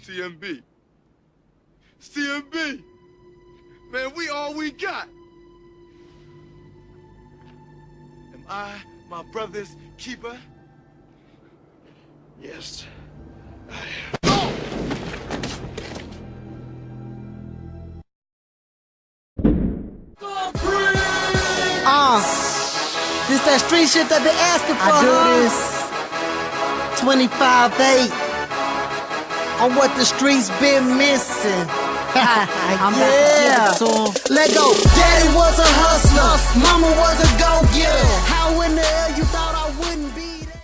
CMB. CMB! Man, we all we got. Am I my brother's keeper? Yes, I am. This that street shit that they asking for. I do this 25/8 on what the streets been missing. I'm back to give it to 'em. Let go. Daddy was a hustler, mama was a go-getter. How in the hell you thought I wouldn't be there?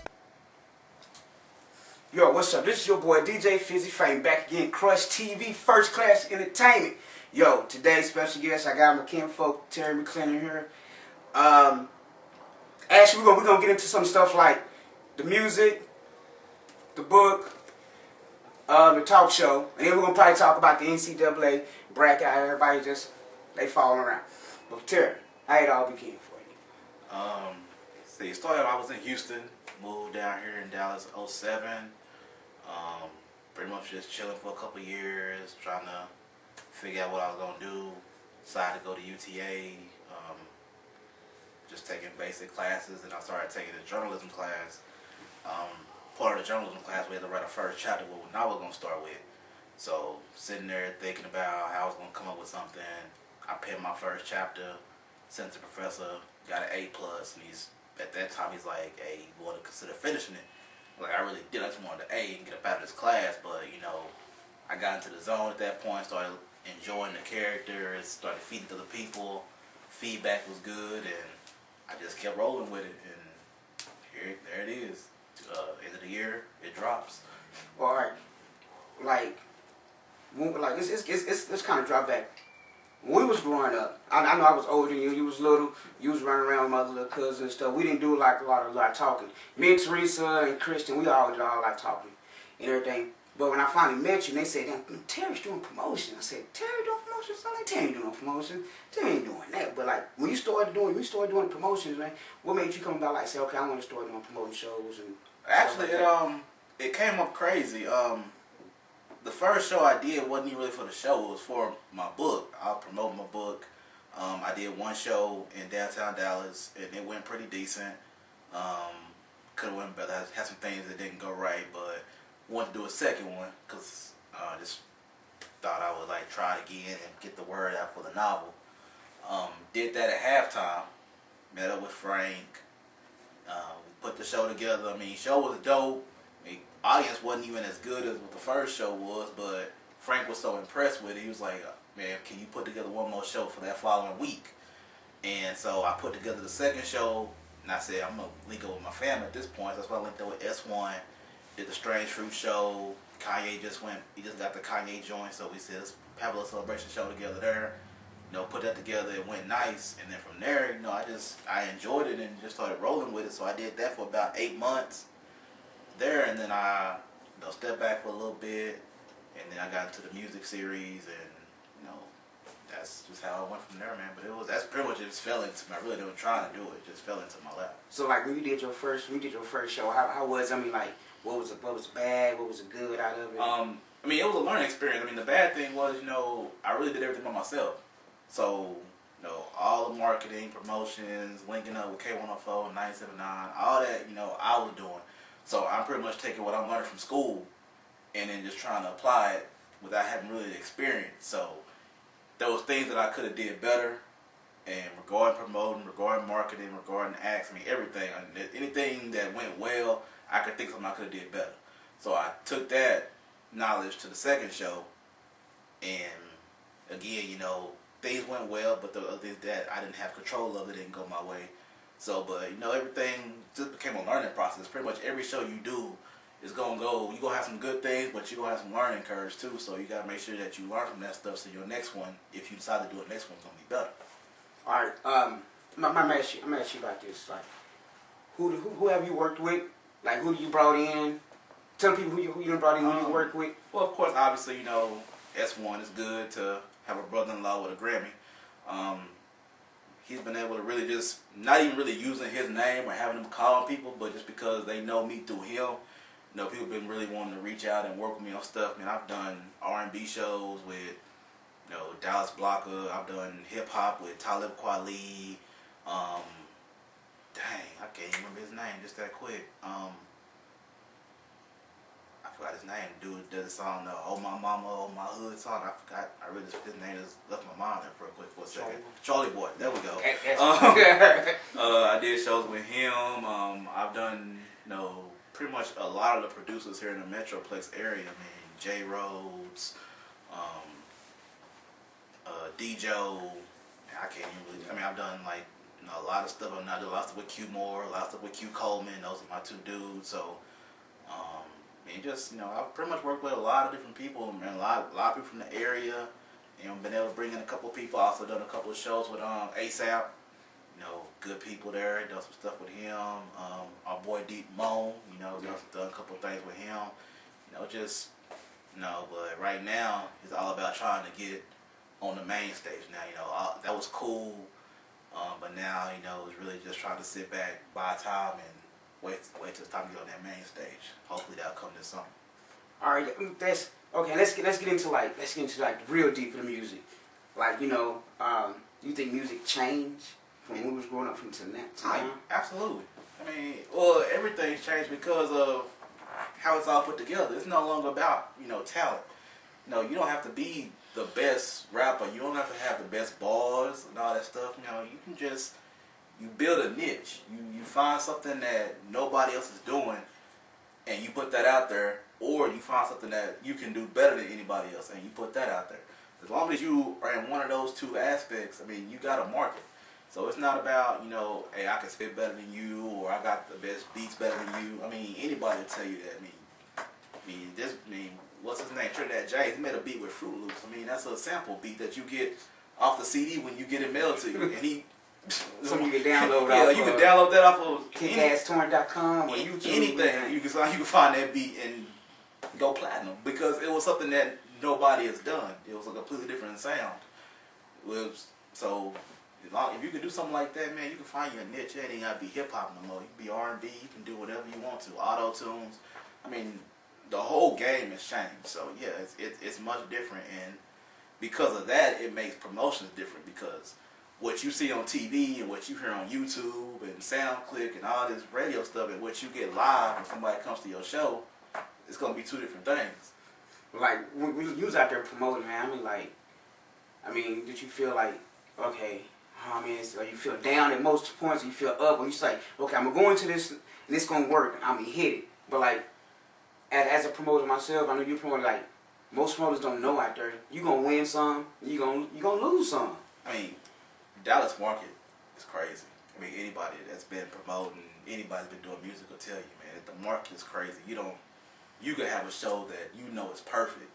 Yo, what's up? This is your boy DJ Fizzy Fame back again. Krush TV, First Class Entertainment. Yo, today's special guest, I got my kinfolk Terry Mclennan here. Actually, we're gonna get into some stuff like the music, the book, the talk show, and then we're gonna probably talk about the NCAA bracket. How everybody just they falling around. But Terry, how it all began for you? See, it started I was in Houston, moved down here in Dallas '07. Pretty much just chilling for a couple years, trying to figure out what I was gonna do. Decided to go to UTA. Just taking basic classes, and I started taking a journalism class. Part of the journalism class, we had to write a first chapter what I was going to start with. So sitting there thinking about how I was going to come up with something, I penned my first chapter, sent to the professor, got an A+, and at that time he's like, hey, you want to consider finishing it? Like, I really did. I just wanted an A and get up out of this class, but you know, I got into the zone at that point, started enjoying the characters, started feeding to the people, feedback was good, and I just kept rolling with it, and there it is. End of the year, it drops. All right, let's kind of drop back. When we was growing up, I know I was older than you. You was little. You was running around with my little cousins and stuff. We didn't do like a lot of talking. Me and Teresa and Christian, we all did all like talking and everything. But when I finally met you, they said, "Damn, Terry's doing promotion." I said, "Terry doing promotions?" I like, "Terry ain't doing no promotion. Terry ain't doing that." But like when you started doing promotions, man, what made you come about like say, "Okay, I want to start doing promoting shows and." Actually, it came up crazy. The first show I did wasn't even really for the show. It was for my book. I was promoting my book. I did one show in downtown Dallas, and it went pretty decent. Could have went better. Had some things that didn't go right, but wanted to do a second one because I just thought I would like try it again and get the word out for the novel. Did that at halftime. Met up with Frank. We put the show together. I mean, show was dope. I mean, audience wasn't even as good as what the first show was, but Frank was so impressed with it. He was like, "Man, can you put together one more show for that following week?" And so I put together the second show, and I said, I'm gonna link up with my family at this point. So that's why I linked up with S1. Did the Strange Fruit show. Kanye he just got the Kanye joint, so we said let's have a little celebration show together there. You know, put that together, it went nice, and then from there, you know, I enjoyed it and just started rolling with it. So I did that for about 8 months there, and then I stepped back for a little bit, and then I got into the music series, and you know, that's just how I went from there, man. But that's pretty much it. Just fell into me. I really wasn't trying to do it; just fell into my lap. So like when you did your first show, how was it? I mean, like what was bad, what was the good out of it? I mean, it was a learning experience. I mean, the bad thing was, you know, I really did everything by myself. So, you know, all the marketing, promotions, linking up with K104, 979, all that, you know, I was doing. So I'm pretty much taking what I'm learning from school and then just trying to apply it without having really the experience. So there was things that I could have did better, and regarding promoting, regarding marketing, regarding acts, I mean, everything. I mean, anything that went well, I could think something I could have did better. So I took that knowledge to the second show, and again, you know, things went well, but the other things that I didn't have control of, it didn't go my way. So, but you know, everything just became a learning process. Pretty much every show you do is gonna go. You're gonna have some good things, but you're gonna have some learning curves too. So you gotta make sure that you learn from that stuff. So your next one, if you decide to do it, next one's gonna be better. All right. I'm gonna ask you about this. Like, who have you worked with? Like, who you brought in? Tell people who you brought in, who you worked with. Well, of course, obviously, you know, S1 is good to have a brother-in-law with a Grammy. He's been able to really just, not even really using his name or having him call people, but just because they know me through him, You know, people been really wanting to reach out and work with me on stuff. Man, I've done R&B shows with, you know, Dallas Blocker. I've done hip hop with Talib Kweli. Dang, I can't even remember his name just that quick. I forgot his name. Dude does a song, "Oh My Mama, Oh My Hood" song. I forgot. I really his name just left my mind there for a second. Charlie Boy. There we go. I did shows with him. I've done, you know, pretty much a lot of the producers here in the Metroplex area. I mean, J Rhodes, D-Joe. I can't even really. I mean, I've done like, you know, a lot of stuff. I've done a lot of stuff with Q Moore, a lot of stuff with Q Coleman. Those are my two dudes. So. And just, you know, I've pretty much worked with a lot of different people, and a lot of people from the area. You know, been able to bring in a couple of people. Also done a couple of shows with ASAP. You know, good people there. Done some stuff with him. Our boy Deep Moan. You know, done a couple of things with him. You know, just, you know, but right now it's all about trying to get on the main stage. Now, you know, that was cool, but now, you know, it's really just trying to sit back, buy time, and wait till it's time to get on that main stage. Hopefully that'll come this summer. All right, that's okay. Let's get into like real deep in the music. Like, you know, you think music changed from when we was growing up from to now? Absolutely. I mean, well, everything's changed because of how it's all put together. It's no longer about, you know, talent. You know, you don't have to be the best rapper. You don't have to have the best bars and all that stuff. You know, you can just, you build a niche. You find something that nobody else is doing, and you put that out there, or you find something that you can do better than anybody else, and you put that out there. As long as you are in one of those two aspects, I mean, you got a market. So it's not about, you know, hey, I can spit better than you, or I got the best beats better than you. I mean, anybody will tell you that. I mean, what's his name? Trinidad James, he made a beat with Fruit Loops. I mean, that's a sample beat that you get off the CD when you get it mailed to you, and he. So you can download. Yeah, you can download that off of kickasstorrent.com or YouTube. Anything. You can find that beat and go platinum, because it was something that nobody has done. It was a completely different sound. So if you can do something like that, man, you can find your niche. It ain't gotta be hip hop no more. You can be R&B. You can do whatever you want to. Auto tunes. I mean, the whole game has changed. So yeah, it's much different, and because of that, it makes promotions different, because what you see on TV and what you hear on YouTube and SoundClick and all this radio stuff, and what you get live when somebody comes to your show, it's gonna be two different things. Like when you was out there promoting, man, I mean, did you feel like, okay, I mean, or you feel down at most points, or you feel up, or you say, okay, I'm gonna go into this and it's gonna work, and I'm gonna hit it. But like, as a promoter myself, I know you promote, like, most promoters don't know out there. You gonna win some, you gonna lose some. I mean, Dallas market is crazy. I mean, anybody that's been promoting, anybody's been doing music will tell you, man, the market is crazy. You can have a show that you know is perfect,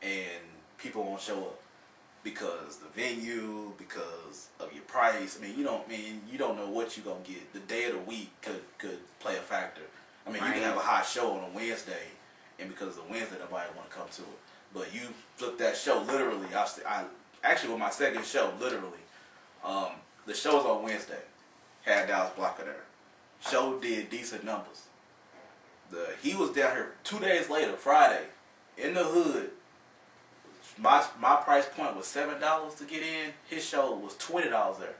and people won't show up because the venue, because of your price. I mean, you don't know what you're gonna get. The day of the week could play a factor. I mean, you can have a hot show on a Wednesday, and because it's a Wednesday, nobody want to come to it. But you flip that show literally. I actually, with my second show, literally. The show's on Wednesday. Had Dallas Blocker there. Show did decent numbers. He was down here 2 days later, Friday, in the hood. My price point was $7 to get in. His show was $20 there.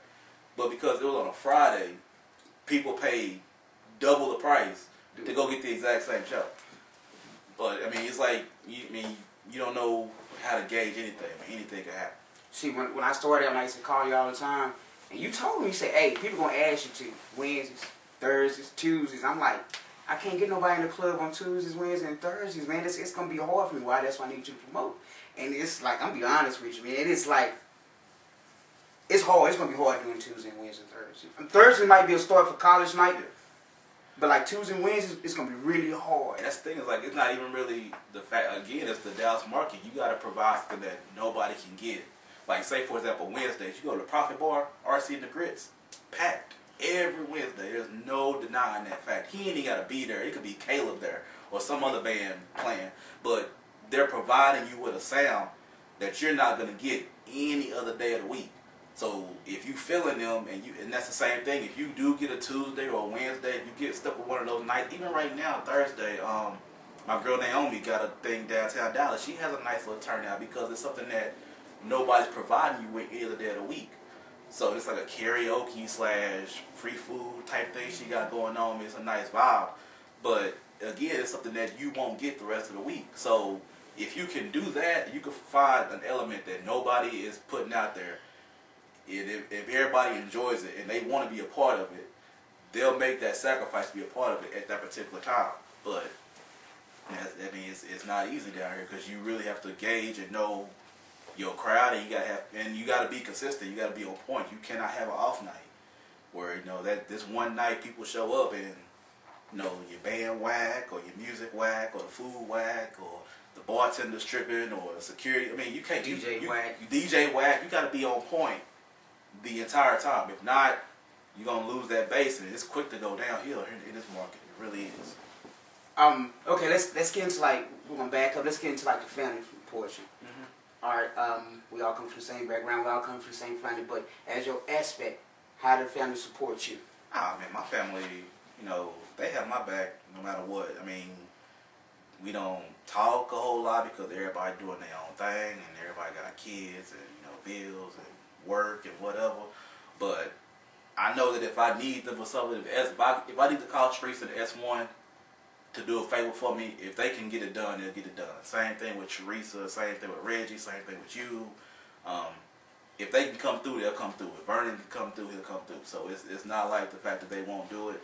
But because it was on a Friday, people paid double the price to go get the exact same show. But I mean, it's like you don't know how to gauge anything. I mean, anything can happen. See, when I started, I used to call you all the time, and you told me, you said, hey, people gonna ask you to Wednesdays, Thursdays, Tuesdays. I'm like, I can't get nobody in the club on Tuesdays, Wednesdays, and Thursdays, man. It's gonna be hard for me. Why? That's why I need you to promote. And it's like, I'm gonna be honest with you, man. It's like, it's hard. It's gonna be hard doing Tuesday and Wednesday and Thursday. And Thursday might be a start for college night, but like Tuesday and Wednesdays, it's gonna be really hard. And that's the thing, is like, it's not even really the fact. Again, it's the Dallas market. You gotta provide something that nobody can get. Like, say, for example, Wednesdays, you go to the Profit Bar, RC and the Grits, packed every Wednesday. There's no denying that fact. He ain't even got to be there. It could be Caleb there or some other band playing. But they're providing you with a sound that you're not going to get any other day of the week. So if you feeling them, and that's the same thing, if you do get a Tuesday or a Wednesday, if you get stuck with one of those nights, even right now, Thursday, my girl Naomi got a thing downtown Dallas. She has a nice little turnout because it's something that nobody's providing you with any other day of the week. So it's like a karaoke / free food type thing she got going on. It's a nice vibe. But again, it's something that you won't get the rest of the week. So if you can do that, you can find an element that nobody is putting out there. And if everybody enjoys it and they want to be a part of it, they'll make that sacrifice to be a part of it at that particular time. But I mean, it's not easy down here because you really have to gauge and know your crowd, and you got to be consistent. You got to be on point. You cannot have an off night where that this one night people show up and your band whack or your music whack or the food whack or the bartender stripping or the security. I mean, you can't DJ whack. DJ whack. You got to be on point the entire time. If not, you're gonna lose that base, and it's quick to go downhill in this market. It really is. Okay, let's get into we're gonna back up. Let's get into the family portion. All right, we all come from the same background. We all come from the same family. But as your aspect, how did the family support you? Ah, man, my family, they have my back no matter what. I mean, we don't talk a whole lot because everybody doing their own thing, and everybody got kids and bills and work and whatever. But I know that if I need them for something, if I need to call Teresa and S1 to do a favor for me, if they can get it done, they'll get it done. Same thing with Teresa, same thing with Reggie, same thing with you. If they can come through, they'll come through. If Vernon can come through, he'll come through. So it's not like the fact that they won't do it.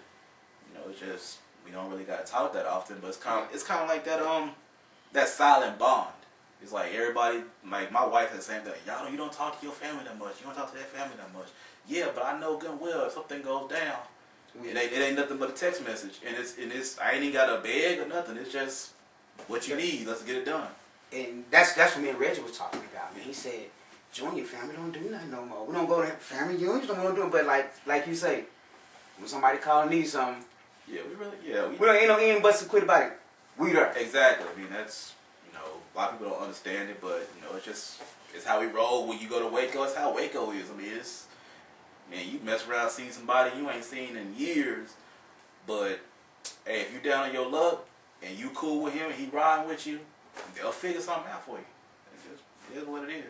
It's just we don't really got to talk that often. But it's kind of like that silent bond. It's like everybody, like my wife has the same thing. You don't talk to your family that much. You don't talk to that family that much. Yeah, but I know good and well if something goes down, it ain't nothing but a text message, and it's I ain't even got a beg or nothing. It's just what you need. Let's get it done. And that's what me and Reggie was talking about. Man, he said, "Junior family don't do nothing no more. We don't go to family unions. Don't want to do it. But like you say, when somebody call and need something, we don't ain't no end but to quit about it. We there. Exactly. I mean that's a lot of people don't understand it, but it's how we roll. When you go to Waco, it's how Waco is. I mean man, you mess around, see somebody you ain't seen in years, but hey, if you down on your luck and you cool with him and he riding with you, they'll figure something out for you. It is what it is.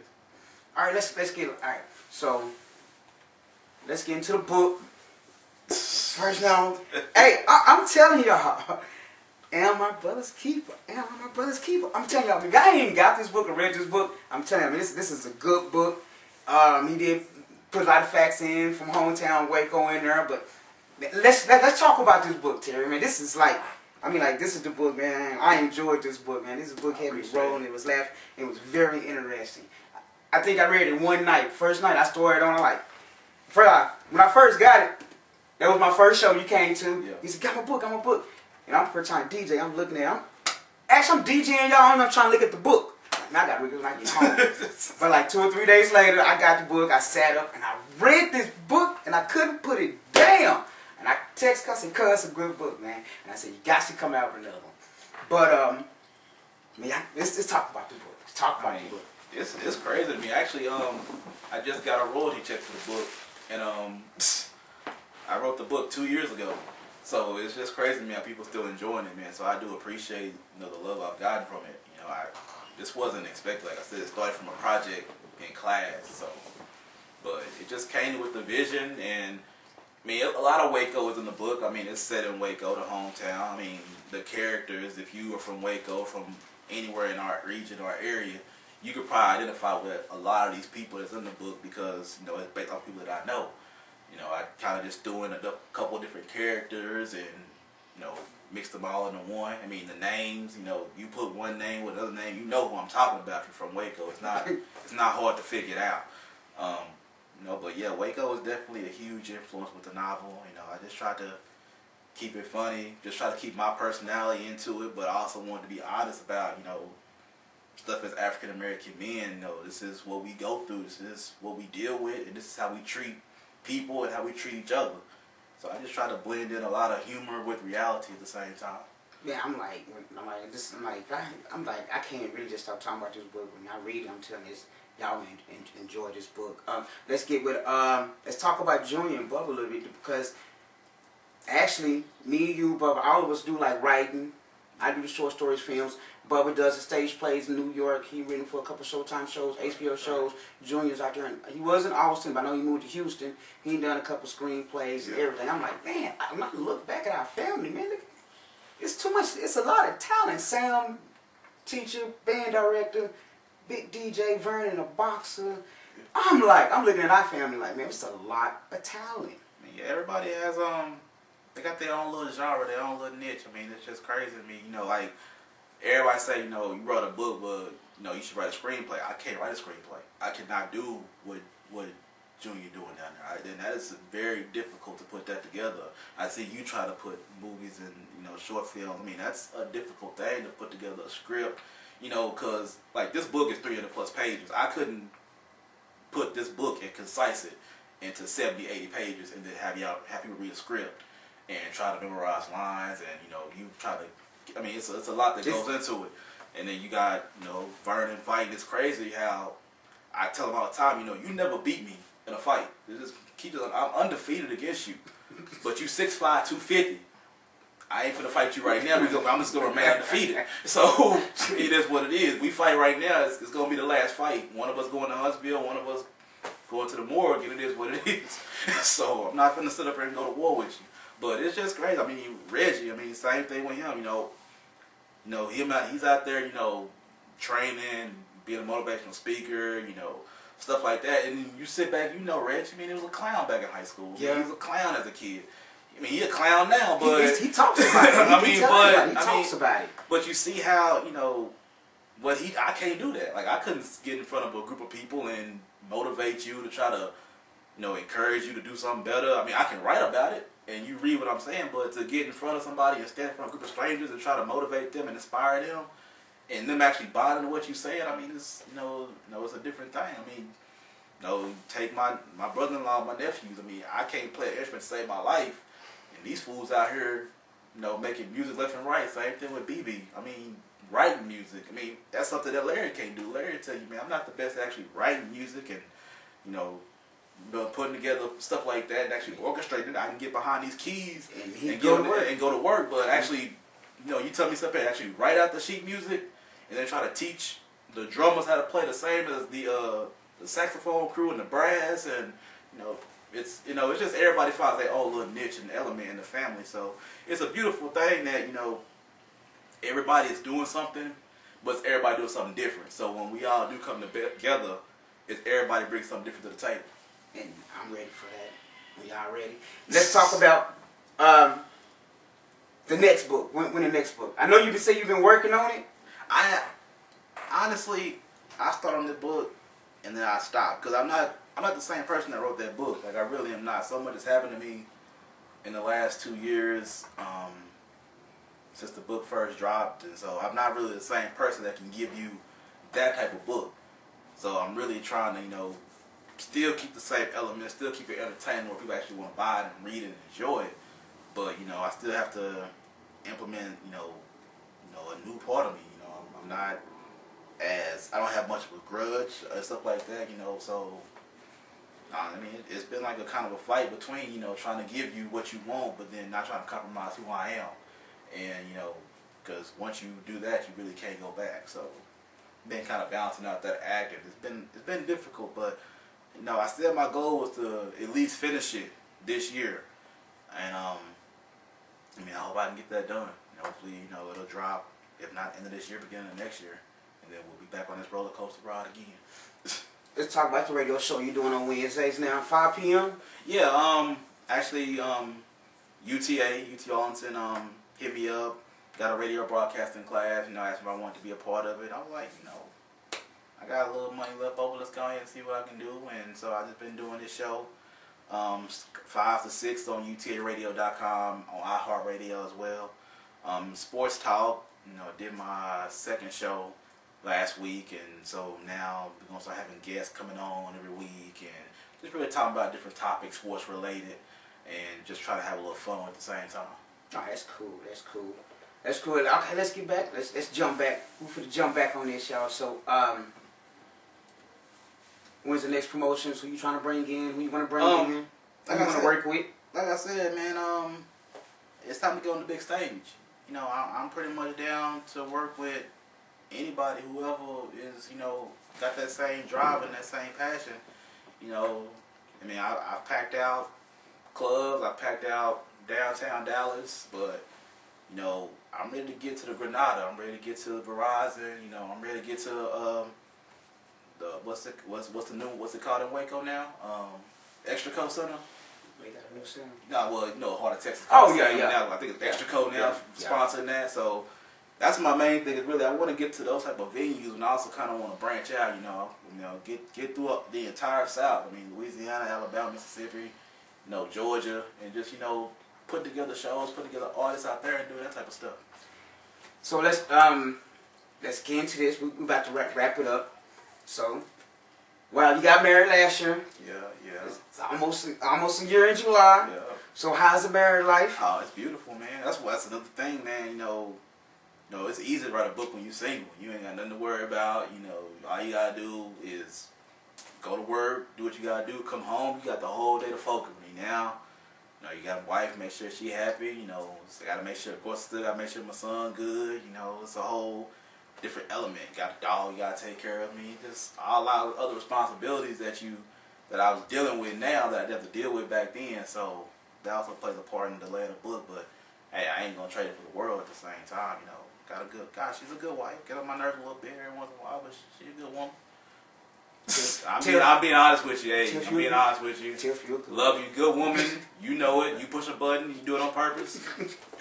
All right, let's get So let's get into the book. First now, hey, I'm telling y'all, am my brother's keeper. Am I my brother's keeper? I'm telling y'all, if I ain't got this book or read this book, I'm telling you, this is a good book. He did put a lot of facts in from hometown Waco in there, but let's talk about this book, Terry. Man, this is this is the book, man. I enjoyed this book, man. This book had me rolling. It was laughing. It was very interesting. I think I read it one night. First night I started on when I first got it. That was my first show you came to. Yeah. He said, got my book. And I'm first time DJ. I'm looking at it. I'm DJing y'all. I'm trying to look at the book. I got to read it when I get home. But 2 or 3 days later, I got the book. I sat up and I read this book and I couldn't put it down. And I text Cuz and Cuz, a good book, man. And I said, you got to come out with another one. But let's talk about the book. Let's talk about the book. It's crazy to me. Actually, I just got a royalty check for the book, and I wrote the book 2 years ago. So it's just crazy to me how people still enjoying it, man. So I do appreciate the love I've gotten from it. This wasn't expected. Like I said, it started from a project in class. But it just came with the vision, and I mean, a lot of Waco is in the book. I mean, it's set in Waco, the hometown. I mean, the characters, if you are from Waco, from anywhere in our region or area, you could probably identify with a lot of these people that's in the book because, it's based on people that I know. I kind of just threw in a couple of different characters and, mixed them all into one. I mean, the names, you put one name with another name, you know who I'm talking about if you're from Waco. It's not hard to figure it out. But yeah, Waco is definitely a huge influence with the novel. I just tried to keep it funny, just try to keep my personality into it, but I also wanted to be honest about, stuff as African American men. This is what we go through, this is what we deal with, and this is how we treat people and how we treat each other. So I just try to blend in a lot of humor with reality at the same time. Yeah, I can't really just stop talking about this book. When I read it, I'm telling you, y'all enjoy this book. Let's talk about Junior and Bubba a little bit, because actually, me, you, Bubba, all of us do like writing. I do the short stories, films. Bubba does the stage plays in New York. He written for a couple Showtime shows, HBO shows. Junior's out there. He was in Austin, but I know he moved to Houston. He done a couple screenplays and everything. I'm like, man, I'm not look back at our family, man. It's too much. It's a lot of talent. Sam, teacher, band director, big DJ, Vernon, a boxer. I'm looking at our family like, man, it's a lot of talent. Yeah, everybody has they got their own little genre, their own little niche. I mean, it's just crazy to me. You know, like everybody say, you know, you wrote a book, but you know, you should write a screenplay. I can't write a screenplay. I cannot do what Junior doing down there. Then that is very difficult to put that together. I see you try to put movies and, you know, short films. I mean, that's a difficult thing to put together a script. You know, because like this book is 300+ pages. I couldn't put this book and concise it into 70, 80 pages and then have people read a script and try to memorize lines, and you know, you try to, I mean, it's a lot that goes into it. And then you got, you know, Vernon fighting. It's crazy how I tell him all the time, you know, you never beat me in a fight. I'm undefeated against you, but you 6'5", 250. I ain't finna fight you right now because I'm just gonna remain undefeated. So it is what it is. We fight right now. It's gonna be the last fight. One of us going to Huntsville, one of us going to the morgue, and it is what it is. So I'm not finna sit up here and go to war with you. But it's just crazy. I mean, Reggie. I mean, same thing with him. You know, he's out there. You know, training, being a motivational speaker. You know, stuff like that. And you sit back. You know, Reggie. I mean, he was a clown back in high school. Yeah, he was a clown as a kid. I mean, he a clown now, but he talks about it. He talks about it. But you see how, you know, I can't do that. Like, I couldn't get in front of a group of people and motivate you to try to, you know, encourage you to do something better. I mean, I can write about it and you read what I'm saying, but to get in front of somebody and stand in front of a group of strangers and try to motivate them and inspire them and them actually buying into what you're saying, I mean, it's, you know, it's a different thing. I mean, you know, take my brother-in-law, my nephews. I mean, I can't play an instrument to save my life. These fools out here, you know, making music left and right. Same thing with BB. I mean, writing music. I mean, that's something that Larry can't do. Larry tell you, man, I'm not the best at actually writing music and, you know, putting together stuff like that and actually orchestrating it. I can get behind these keys and go to work. But actually, you know, you tell me something, actually write out the sheet music and then try to teach the drummers how to play the same as the saxophone crew and the brass, and, you know, it's just everybody finds their own little niche and element in the family. So it's a beautiful thing that, you know, everybody is doing something, but it's everybody doing something different. So when we all do come together, it's everybody brings something different to the table. And I'm ready for that. We all ready. Let's talk about the next book. When the next book? I know you say you've been working on it. Honestly, I started on the book and then I stopped because I'm not the same person that wrote that book. Like, I really am not. So much has happened to me in the last 2 years since the book first dropped, and so I'm not really the same person that can give you that type of book. So I'm really trying to, you know, still keep the same elements, still keep it entertaining where people actually want to buy it and read it and enjoy it. But, you know, I still have to implement, you know, a new part of me. You know, I'm not I don't have much of a grudge or stuff like that. You know, so. I mean, it's been like a kind of a fight between, you know, trying to give you what you want, but then not trying to compromise who I am. And, you know, because once you do that, you really can't go back. So, been kind of balancing out that act, and it's been difficult, but, you know, I said my goal was to at least finish it this year. And, I mean, I hope I can get that done. And hopefully, you know, it'll drop, if not end of this year, beginning of next year. And then we'll be back on this roller coaster ride again. Let's talk about the radio show you're doing on Wednesdays now, 5 p.m. Yeah, actually, UT Arlington hit me up, got a radio broadcasting class, you know, asked me if I wanted to be a part of it. I was like, you know, I got a little money left over, let's go ahead and see what I can do. And so I've just been doing this show 5 to 6 on utaradio.com, on iHeartRadio as well. Sports talk, you know, did my second show last week, and so now we're going to start having guests coming on every week and just really talking about different topics, sports related, and just try to have a little fun at the same time. Oh, that's cool. That's cool. That's cool. Okay, let's get back. Let's jump back. We're going to jump back on this, y'all. So, when's the next promotions? Who you trying to bring in? Who you want to bring in? Who you want to work with? Like I said, man, it's time to go on the big stage. You I'm pretty much down to work with anybody, whoever is, got that same drive and that same passion. I've packed out clubs, I've packed out downtown Dallas, but, I'm ready to get to the Granada, I'm ready to get to Verizon, I'm ready to get to, what's it called in Waco now? Extra Co Center? They got a new center. No, Heart of Texas. Oh, yeah. Now, I think it's Extra Co now sponsoring that, so that's my main thing. Is really I want to get to those type of venues, and I also kind of want to branch out. Get through the entire South. Louisiana, Alabama, Mississippi, Georgia, and just put together shows, put together artists out there, and do that type of stuff. So let's get into this. We about to wrap it up. So, well, you got married last year. Yeah. It's almost a year in July. Yeah. So how's the married life? Oh, it's beautiful, man. That's another thing, man. It's easy to write a book when you're single. You ain't got nothing to worry about. All you gotta do is go to work, do what you gotta do, come home. You got the whole day to focus. Now, you got a wife, make sure she happy. So gotta make sure, of course, still gotta make sure my son good. It's a whole different element. Got a dog you gotta take care of. Just a lot of other responsibilities that I was dealing with now that I didn't have to deal with back then. So that also plays a part in delaying the book. But hey, I ain't gonna trade it for the world at the same time. Got a good, gosh, she's a good wife. Get on my nerves a little bit every once in a while, but she's a good woman. I'm being honest with you, hey. I'm being honest with you. Love you, good woman. You know it. You push a button, you do it on purpose.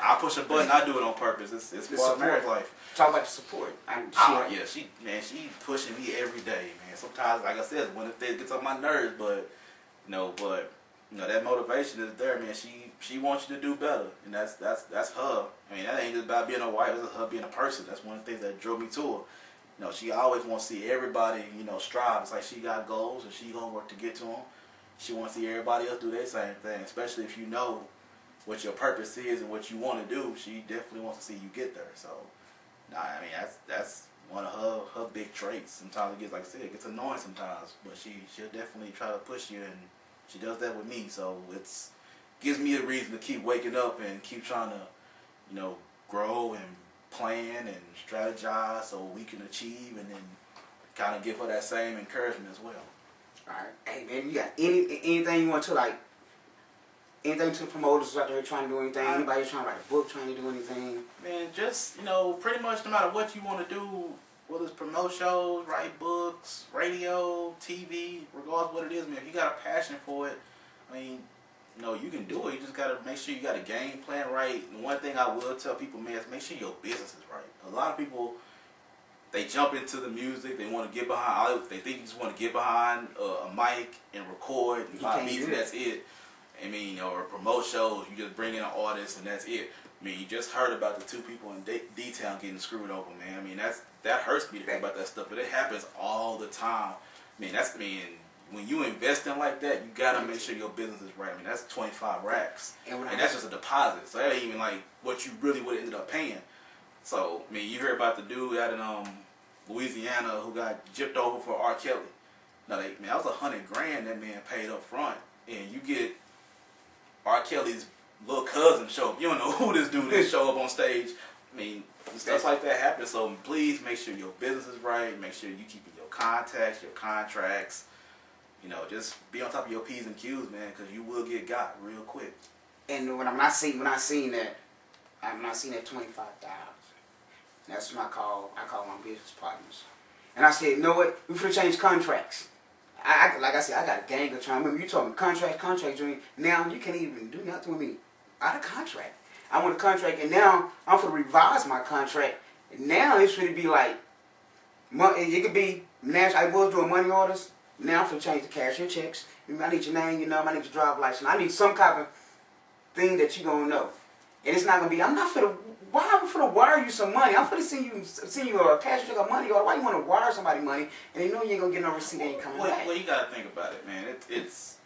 I push a button, I do it on purpose. It's part of marriage life. Talk about the support. Yeah, she pushing me every day, man. Sometimes, like I said, when it gets on my nerves, but that motivation is there, man. She wants you to do better, and that's her. That ain't just about being a wife. It's her being a person. That's one of the things that drove me to her. She always wants to see everybody, strive. It's like she got goals, and she gonna work to get to them. She wants to see everybody else do their same thing, especially if you know what your purpose is and what you want to do. She definitely wants to see you get there. So, that's one of her big traits. Sometimes it gets, like I said, it gets annoying sometimes, but she'll definitely try to push you, and she does that with me. So it's gives me a reason to keep waking up and keep trying to, grow and plan and strategize so we can achieve, and then kind of give her that same encouragement as well. All right. Hey, man, you got anything you want to, anything to the promoters out there trying to do anything? Anybody trying to write a book, trying to do anything? Man, just, pretty much no matter what you want to do, whether it's promote shows, write books, radio, TV, regardless of what it is, man, if you got a passion for it, you can do it. You just got to make sure you got a game plan right. And one thing I will tell people, man, is make sure your business is right. A lot of people, they jump into the music, they want to get behind, they think you just want to get behind a mic and record and buy beats and that's it. Or promote shows, you just bring in an artist and that's it. You just heard about the two people in D-Town getting screwed over, man. That hurts me to think about that stuff, but it happens all the time. When you invest in like that, you gotta make sure your business is right. That's 25 racks, and that's just a deposit. So that ain't even like what you really would have ended up paying. So you heard about the dude out in Louisiana who got gypped over for R. Kelly. Now that was $100,000 that man paid up front, and you get R. Kelly's little cousin show up. You don't know who this dude is show up on stage. Stuff like that happens. So please make sure your business is right. Make sure you keep your contacts, your contracts. Just be on top of your P's and Q's, man, because you will get got real quick. And when I seen that $25,000, that's when I call my business partners, and I said, you know what, we finna change contracts. Like I said, I got a gang of trying. Remember you told me contract, Junior. Now you can't even do nothing with me out of contract. I want a contract, and now I'm gonna revise my contract. And now it's gonna be like, it could be national. I was doing money orders. Now I'm going to change the cash and checks. I need your name, your number, I need your driver's license. I need some kind of thing that you're going to know. And it's not going to be, I'm finna wire you some money. I'm finna send you a cash check or money order. Why you want to wire somebody money and you know you ain't going to get no receipt and ain't coming back? Well, you got to think about it, man. It's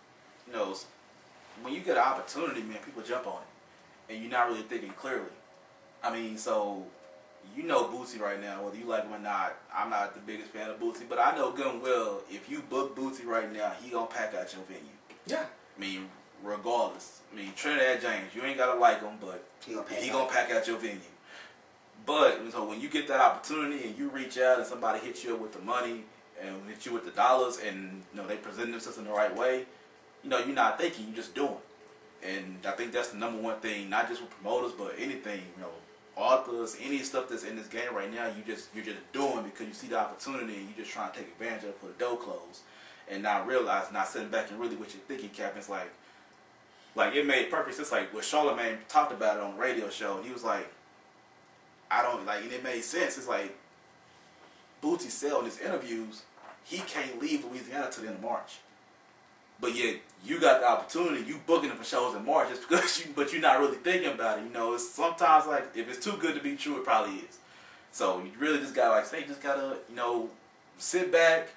when you get an opportunity, man, people jump on it. And you're not really thinking clearly. So Bootsy right now, whether you like him or not. I'm not the biggest fan of Bootsy, but I know good and well, if you book Bootsy right now, he gonna pack out your venue. Yeah. Regardless. Trinidad James, you ain't gotta like him, but he gonna pack out your venue. But so when you get that opportunity and you reach out and somebody hits you up with the money and hit you with the dollars, and they present themselves in the right way, you're not thinking, you're just doing. And I think that's the number one thing, not just with promoters, but anything, authors, any stuff that's in this game right now, you're just doing because you see the opportunity and you're just trying to take advantage of it for the door close, and not sitting back and really with your thinking cap. It's like it made perfect sense. Like what Charlamagne talked about it on the radio show, and he was like, and it made sense. It's like Bootsy said in his interviews, he can't leave Louisiana till the end of March. But yet you got the opportunity, you booking them for shows in March just because but you're not really thinking about it. It's sometimes like if it's too good to be true, it probably is. So you really just gotta sit back,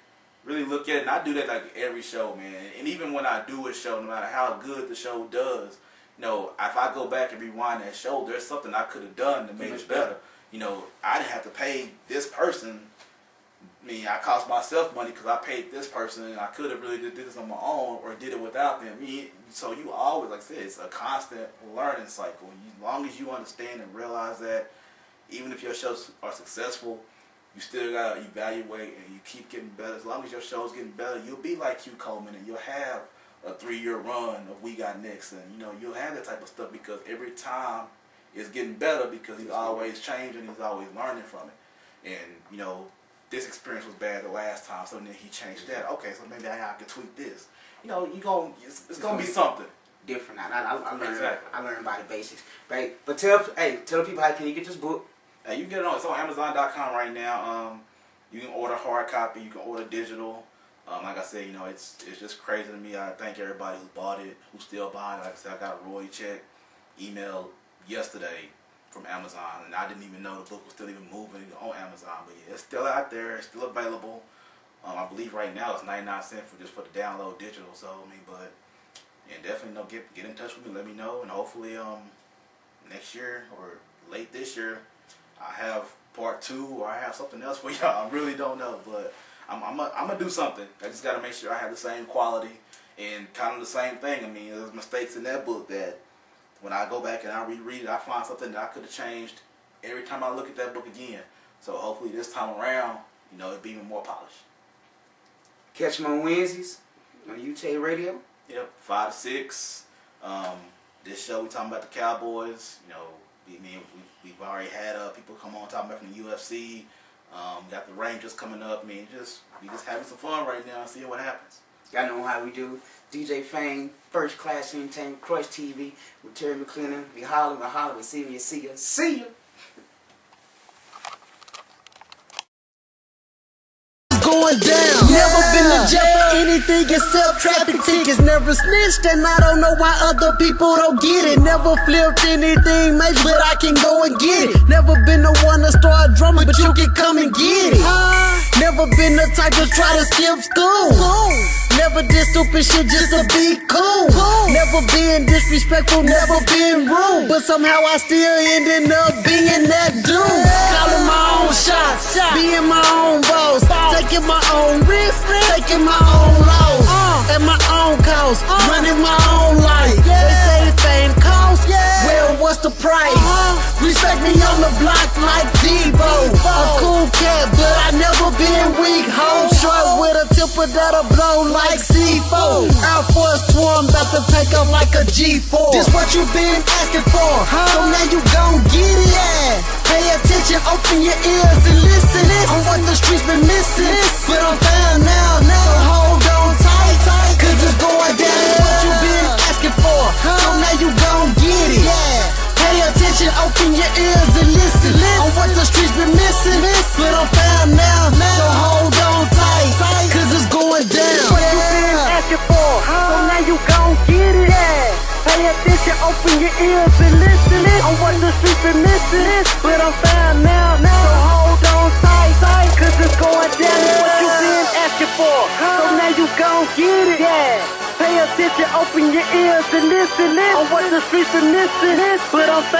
really look at it. And I do that like every show, man. And even when I do a show, no matter how good the show does, if I go back and rewind that show, there's something I could have done to make it better. I didn't have to pay this person. I cost myself money because I paid this person, and I could have really did this on my own or did it without them. So you always, like I said, it's a constant learning cycle. As long as you understand and realize that, even if your shows are successful, you still got to evaluate and you keep getting better. As long as your show's getting better, you'll be like Hugh Coleman, and you'll have a 3-year run of We Got Next, and you'll have that type of stuff because every time it's getting better because he's always changing, he's always learning from it. And this experience was bad the last time, so then he changed that. Okay, so maybe I can tweak this. It's gonna be something different. I learned. Exactly. I learned about the basics, right? But tell the people, how can you get this book? Hey, you can get it it's on Amazon.com right now. You can order hard copy, you can order digital. Like I said, it's just crazy to me. I thank everybody who bought it, who's still buying it. Like I said, I got a royalty check email yesterday from Amazon, and I didn't even know the book was still even moving on Amazon. But yeah, it's still out there, it's still available. I believe right now it's 99 cents for the download digital. So but yeah, definitely get in touch with me, let me know, and hopefully next year or late this year I have part 2 or I have something else for y'all. I really don't know, but I'm gonna do something. I just gotta make sure I have the same quality and kind of the same thing. There's mistakes in that book that when I go back and I reread it, I find something that I could have changed every time I look at that book again. So hopefully this time around, it'll be even more polished. Catch them on Wednesdays on UTA Radio. Yep, 5 to 6. This show we talking about the Cowboys. We've already had people come on talking about from the UFC. Got the Rangers coming up. We just having some fun right now and seeing what happens. Y'all know how we do. DJ Fame, First Class Entertainment, Krush TV with Terry Mclennan. We holler, we see ya. See ya. Going down. Never been to jail for anything except traffic tickets. Never snitched, and I don't know why other people don't get it. Never flipped anything, maybe, but I can go and get it. Never been the one to start drumming, but you can come and get it. Never been the type to try to skip school. Never did stupid shit just to be cool. Never been disrespectful, never been rude, but somehow I still ended up being that dude. Calling my own shots, being my own boss, taking my own risks, taking my own loss, at my own cost, running my own life. They say fame costs, well, what's the price? Respect me on the block like Debo. A cool cat, but I never been weak, ho. Short with a tipper that'll blow like C4. Air Force 2, I'm about to take off like a G4. This what you been asking for, so now you gon' get it. Pay attention, open your ears and listen on what the streets been missing. But I'm found now, so hold on tight, cause it's going down. This what you been asking for, so now you gon' get it. Pay attention, open your ears and listen on what the streets been missing. But I'm found now, so hold on tight, cause it's going down. What you been asking for, so now you gon' get it. Pay attention, open your ears and listen on what the streets been missing. But I'm found now, so hold on tight, cause it's going down. What you been asking for, so now you gon' get it. Pay attention, open your ears and listen on what the streets been missing. But I'm found